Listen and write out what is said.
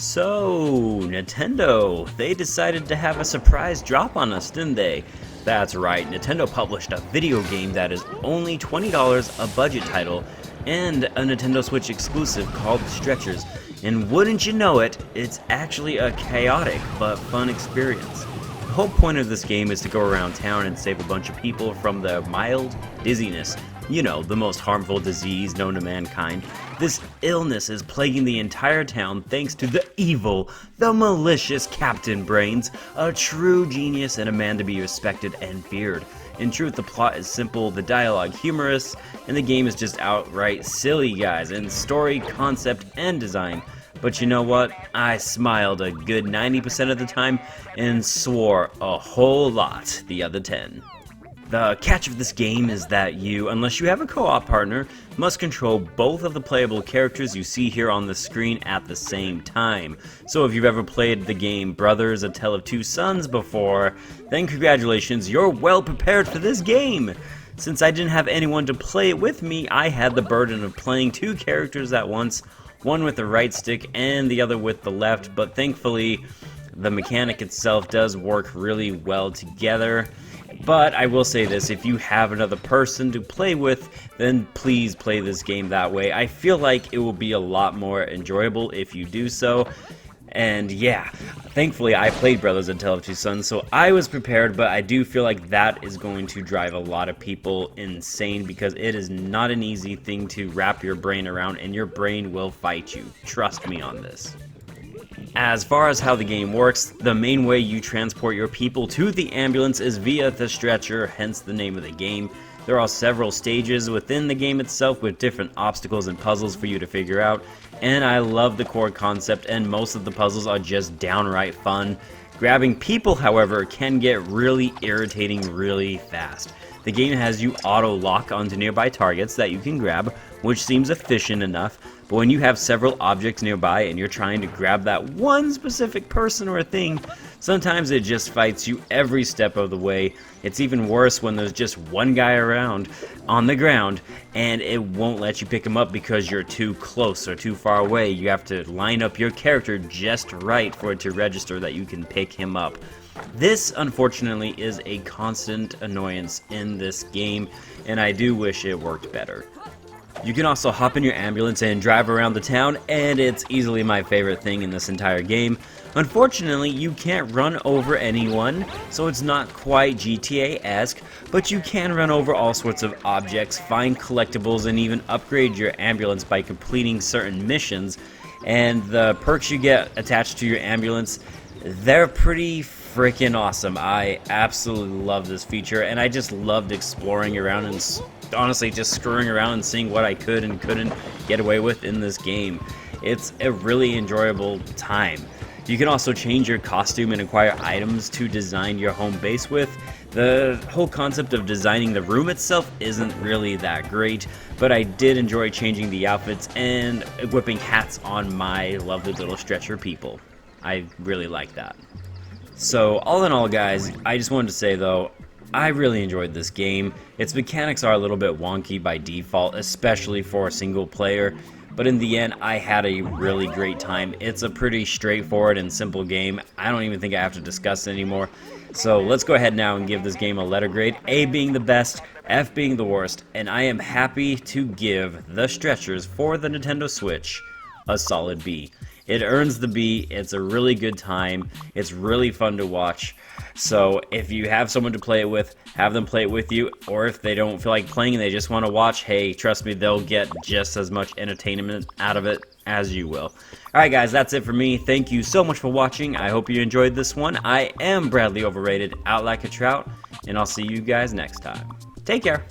So, Nintendo, they decided to have a surprise drop on us, didn't they? That's right, Nintendo published a video game that is only $20, a budget title, and a Nintendo Switch exclusive called Stretchers. And wouldn't you know it, it's actually a chaotic but fun experience. The whole point of this game is to go around town and save a bunch of people from the mild dizziness. You know, the most harmful disease known to mankind. This illness is plaguing the entire town thanks to the evil, the malicious Captain Brains, a true genius and a man to be respected and feared. In truth, the plot is simple, the dialogue humorous, and the game is just outright silly, guys, in story, concept, and design. But you know what? I smiled a good 90% of the time and swore a whole lot the other 10. The catch of this game is that you, unless you have a co-op partner, must control both of the playable characters you see here on the screen at the same time. So if you've ever played the game Brothers: A Tale of Two Sons before, then congratulations, you're well prepared for this game! Since I didn't have anyone to play it with me, I had the burden of playing two characters at once, one with the right stick and the other with the left, but thankfully the mechanic itself does work really well together. But I will say this, if you have another person to play with, then please play this game that way. I feel like it will be a lot more enjoyable if you do so. And yeah, thankfully I played Brothers: A Tale of Two Sons, so I was prepared, but I do feel like that is going to drive a lot of people insane because it is not an easy thing to wrap your brain around, and your brain will fight you. Trust me on this. As far as how the game works, the main way you transport your people to the ambulance is via the stretcher, hence the name of the game. There are several stages within the game itself with different obstacles and puzzles for you to figure out, and I love the core concept, and most of the puzzles are just downright fun. Grabbing people, however, can get really irritating really fast. The game has you auto-lock onto nearby targets that you can grab, which seems efficient enough, but when you have several objects nearby and you're trying to grab that one specific person or thing, sometimes it just fights you every step of the way. It's even worse when there's just one guy around on the ground and it won't let you pick him up because you're too close or too far away. You have to line up your character just right for it to register that you can pick him up. This, unfortunately, is a constant annoyance in this game, and I do wish it worked better. You can also hop in your ambulance and drive around the town, and it's easily my favorite thing in this entire game. Unfortunately, you can't run over anyone, so it's not quite GTA-esque, but you can run over all sorts of objects, find collectibles, and even upgrade your ambulance by completing certain missions. And the perks you get attached to your ambulance, they're pretty freaking awesome. I absolutely love this feature, and I just loved exploring around and honestly just screwing around and seeing what I could and couldn't get away with in this game. It's a really enjoyable time. You can also change your costume and acquire items to design your home base with. The whole concept of designing the room itself isn't really that great, but I did enjoy changing the outfits and equipping hats on my lovely little stretcher people. I really like that. So, all in all, guys, I just wanted to say, though, I really enjoyed this game. Its mechanics are a little bit wonky by default, especially for a single player, but in the end, I had a really great time. It's a pretty straightforward and simple game. I don't even think I have to discuss it anymore. So, let's go ahead now and give this game a letter grade, A being the best, F being the worst, and I am happy to give the Stretchers for the Nintendo Switch a solid B. It earns the B, it's a really good time, it's really fun to watch, so if you have someone to play it with, have them play it with you, or if they don't feel like playing and they just want to watch, hey, trust me, they'll get just as much entertainment out of it as you will. Alright guys, that's it for me. Thank you so much for watching. I hope you enjoyed this one. I am Bradley Overrated, out like a trout, and I'll see you guys next time. Take care!